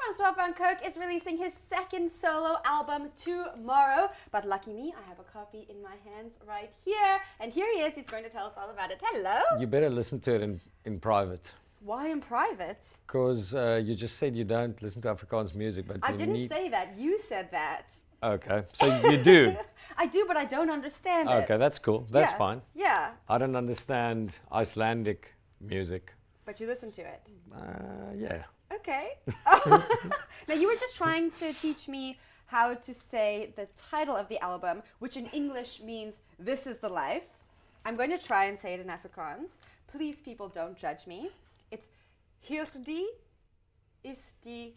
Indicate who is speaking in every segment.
Speaker 1: Francois van Coke is releasing his second solo album tomorrow. But lucky me, I have a copy in my hands right here. And here he is. He's going to tell us all about it. Hello.
Speaker 2: You better listen to it in private.
Speaker 1: Why in private?
Speaker 2: Because you just said you don't listen to Afrikaans music, but
Speaker 1: I
Speaker 2: you
Speaker 1: didn't say that. You said that.
Speaker 2: Okay, so you do.
Speaker 1: I do, but I don't understand it.
Speaker 2: Okay, that's cool. That's fine.
Speaker 1: Yeah.
Speaker 2: I don't understand Icelandic music.
Speaker 1: But you listen to it.
Speaker 2: Yeah.
Speaker 1: Okay. Now, you were just trying to teach me how to say the title of the album, which in English means "This is the Life." I'm going to try and say it in Afrikaans. Please, people, don't judge me. It's Hierdie is die...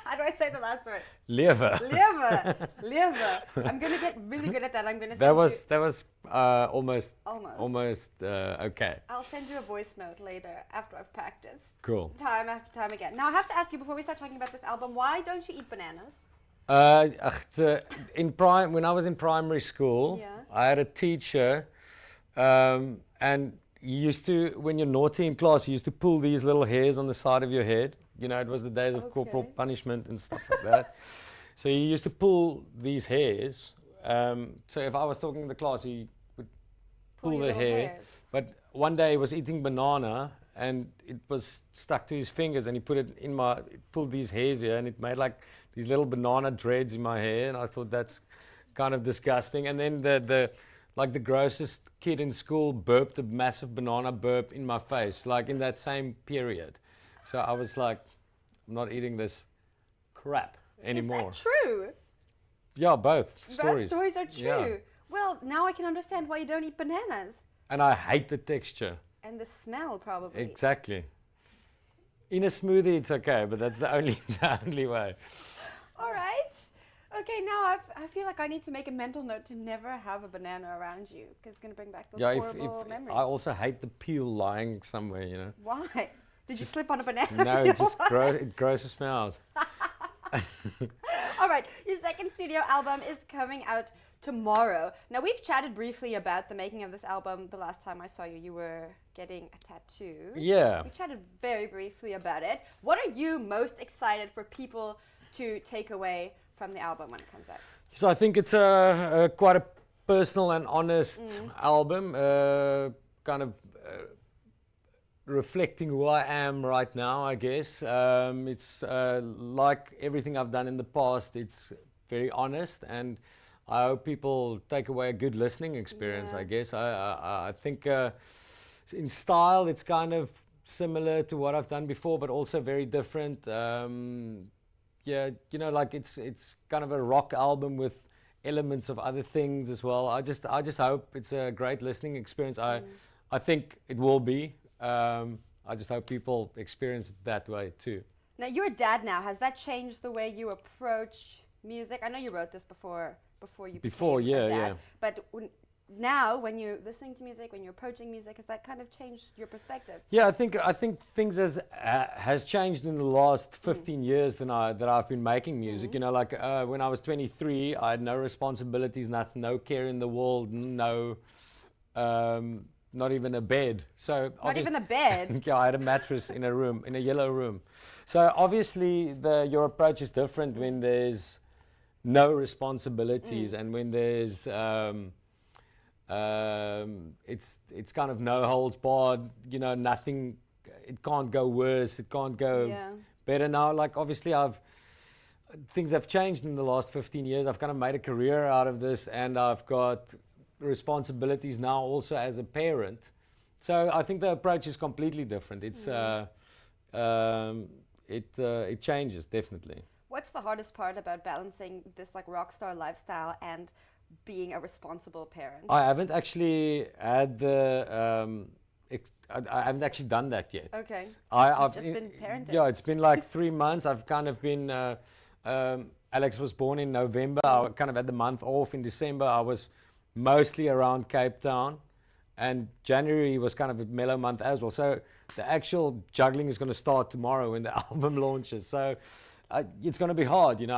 Speaker 1: How do I say the last word?
Speaker 2: Lewe.
Speaker 1: Lewe. Lewe. I'm going to get really good at that. I'm going to
Speaker 2: That was almost okay.
Speaker 1: I'll send you a voice note later after I've practiced.
Speaker 2: Cool.
Speaker 1: Time after time again. Now I have to ask you before we start talking about this album, why don't you eat bananas?
Speaker 2: When I was in primary school, I had a teacher, and you used to, when you're naughty in class, you used to pull these little hairs on the side of your head. You know, it was the days of corporal punishment and stuff like that. So you used to pull these hairs. So if I was talking to the class, he would pull the hair.
Speaker 1: Hairs.
Speaker 2: But one day he was eating banana and it was stuck to his fingers, and he put it in pulled these hairs here, and it made like these little banana dreads in my hair, and I thought that's kind of disgusting. And then the grossest kid in school burped a massive banana burp in my face, like in that same period. So I was like, I'm not eating this crap anymore.
Speaker 1: Is that true?
Speaker 2: Yeah, both
Speaker 1: Both stories are true.
Speaker 2: Yeah.
Speaker 1: Well, now I can understand why you don't eat bananas.
Speaker 2: And I hate the texture.
Speaker 1: And the smell, probably.
Speaker 2: Exactly. In a smoothie, it's okay, but that's the only way.
Speaker 1: All right. Okay, now I feel like I need to make a mental note to never have a banana around you, because it's going to bring back those horrible memories.
Speaker 2: I also hate the peel lying somewhere, you know.
Speaker 1: Why? Did you slip on a banana?
Speaker 2: No, it grosses me out.
Speaker 1: All right, your second studio album is coming out tomorrow. Now, we've chatted briefly about the making of this album. The last time I saw you, you were getting a tattoo.
Speaker 2: Yeah.
Speaker 1: We chatted very briefly about it. What are you most excited for people to take away from the album when it comes out?
Speaker 2: So I think it's quite a personal and honest album, kind of reflecting who I am right now, I guess. It's like everything I've done in the past, it's very honest, and I hope people take away a good listening experience, I guess. I think in style it's kind of similar to what I've done before, but also very different. Yeah, you know, like it's kind of a rock album with elements of other things as well. I just hope it's a great listening experience. I think it will be. I just hope people experience it that way too.
Speaker 1: Now, you're a dad now. Has that changed the way you approach music? I know you wrote this before you became a dad. But now, when you're listening to music, when you're approaching music, has that kind of changed your perspective?
Speaker 2: Yeah, I think things has changed in the last 15 years that I've been making music. You know, like when I was 23, I had no responsibilities, no care in the world, no. Not even a bed. So
Speaker 1: not even a bed?
Speaker 2: Yeah, I had a mattress in a room, in a yellow room. So obviously your approach is different when there's no responsibilities and when there's it's kind of no holds barred, you know, nothing, it can't go worse, it can't go better now. Like obviously things have changed in the last 15 years. I've kind of made a career out of this, and I've got responsibilities now also as a parent. So I think the approach is completely different. It's it changes definitely.
Speaker 1: What's the hardest part about balancing this like rock star lifestyle and being a responsible parent?
Speaker 2: I haven't actually had the I haven't actually done that yet.
Speaker 1: Okay.
Speaker 2: I've
Speaker 1: just been parenting.
Speaker 2: Yeah, it's been like 3 months. I've kind of been Alex was born in November. I kind of had the month off. In December I was mostly around Cape Town, and January was kind of a mellow month as well. So the actual juggling is going to start tomorrow when the album launches. So it's going to be hard, you know.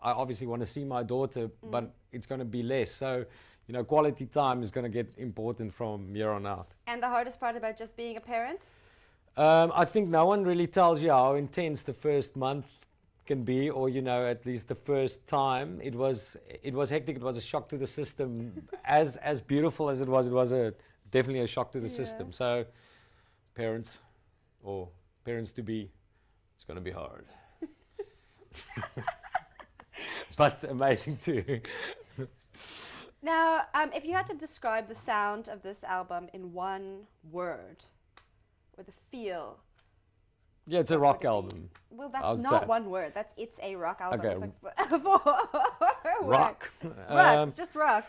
Speaker 2: I obviously want to see my daughter, but it's going to be less. So, you know, quality time is going to get important from here on out.
Speaker 1: And the hardest part about just being a parent?
Speaker 2: I think no one really tells you how intense the first month can be, or at least the first time. It was hectic. It was a shock to the system. As beautiful as it was definitely a shock to the system. So, parents or parents to be, it's going to be hard, but amazing too.
Speaker 1: Now, if you had to describe the sound of this album in one word, or the feel.
Speaker 2: Yeah, it's a rock album.
Speaker 1: Well, that's not one word. It's a rock album.
Speaker 2: Okay.
Speaker 1: It's like
Speaker 2: rock.
Speaker 1: Rock. Just rock.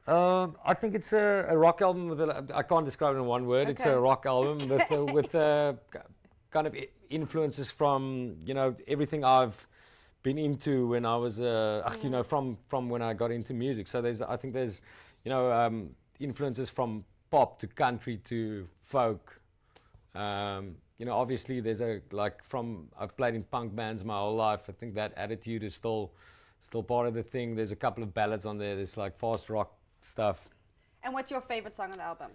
Speaker 2: I think it's a rock album with I can't describe it in one word.
Speaker 1: Okay.
Speaker 2: It's a rock album with kind of influences from everything I've been into when I was from when I got into music. So I think there's influences from pop to country to folk. Obviously there's I've played in punk bands my whole life. I think that attitude is still part of the thing. There's a couple of ballads on there. There's like fast rock stuff.
Speaker 1: And what's your favorite song on the album?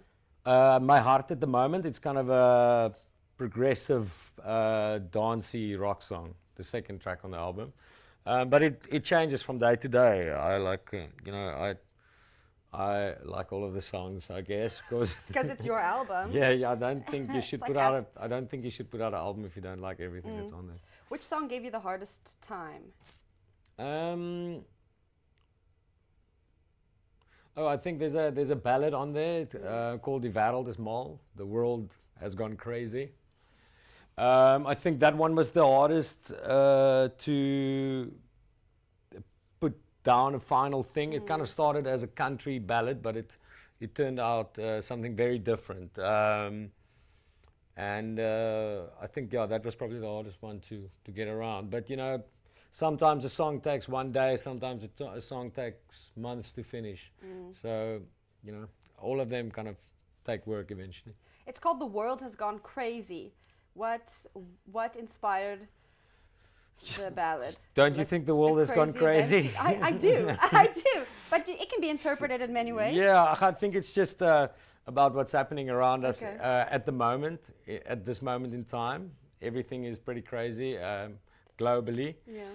Speaker 2: My Heart at the moment. It's kind of a progressive, dancey rock song. The second track on the album, but it changes from day to day. I like I like all of the songs, I guess, because
Speaker 1: it's your album.
Speaker 2: Yeah. I don't think you should I don't think you should put out an album if you don't like everything that's on there.
Speaker 1: Which song gave you the hardest time?
Speaker 2: I think there's a ballad on there called Die Wêreld is Mal. The world has gone crazy. I think that one was the hardest to put down a final thing. It kind of started as a country ballad, but it turned out something very different. And I think that was probably the hardest one to get around. But sometimes a song takes one day, sometimes a song takes months to finish. So all of them kind of take work eventually.
Speaker 1: It's called The World Has Gone Crazy. What inspired the ballad?
Speaker 2: Don't you think the world has gone crazy?
Speaker 1: I do. I do. But it can be interpreted in many ways.
Speaker 2: Yeah, I think it's just about what's happening around us at the moment, at this moment in time. Everything is pretty crazy globally.
Speaker 1: Yeah.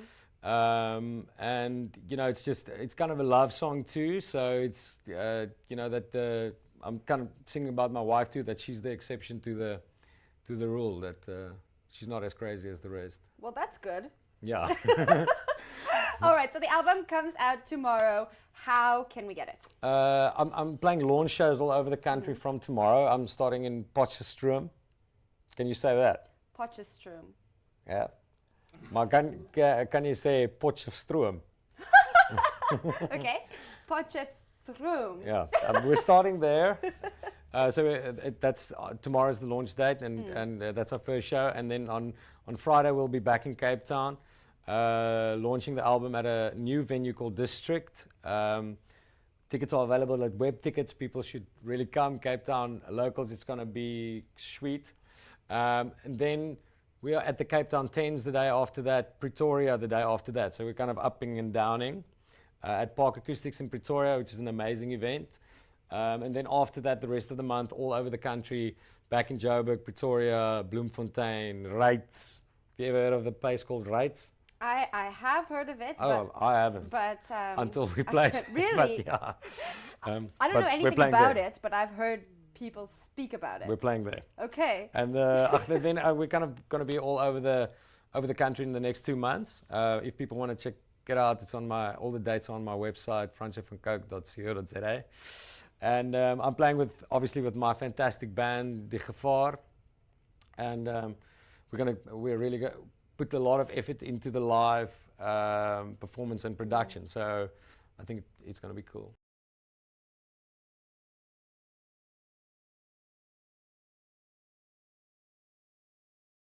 Speaker 2: And it's kind of a love song too. So it's I'm kind of singing about my wife too, that she's the exception to the rule, that she's not as crazy as the rest.
Speaker 1: Well, that's good.
Speaker 2: Yeah.
Speaker 1: All right, so the album comes out tomorrow. How can we get it?
Speaker 2: I'm playing launch shows all over the country from tomorrow. I'm starting in Potchefstroom. Can you say that?
Speaker 1: Potchefstroom.
Speaker 2: Yeah. Maar kan je say Potchefstroom?
Speaker 1: Okay. Potchefstroom.
Speaker 2: Yeah. We're starting there. That's tomorrow's the launch date, and that's our first show. And then on Friday we'll be back in Cape Town, launching the album at a new venue called District. Tickets are available at Web Tickets. People should really come. Cape Town locals, it's going to be sweet. And then we are at the Cape Town 10s the day after that, Pretoria the day after that. So we're kind of upping and downing at Park Acoustics in Pretoria, which is an amazing event. And then after that, the rest of the month, all over the country, back in Joburg, Pretoria, Bloemfontein, Reitz. Have you ever heard of the place called Reitz?
Speaker 1: I have heard of it.
Speaker 2: Oh, I haven't.
Speaker 1: But
Speaker 2: until we played.
Speaker 1: Really?
Speaker 2: But, yeah.
Speaker 1: I don't know anything about it, but I've heard people speak about it.
Speaker 2: We're playing there.
Speaker 1: Okay.
Speaker 2: And then we're kind of going to be all over the country in the next 2 months. If people want to check it out, it's on all the dates are on my website, francoisvancoke.co.za. And I'm playing obviously with my fantastic band, Die Gevaar. And we're really going to put a lot of effort into the live performance and production. So I think it's going to be cool.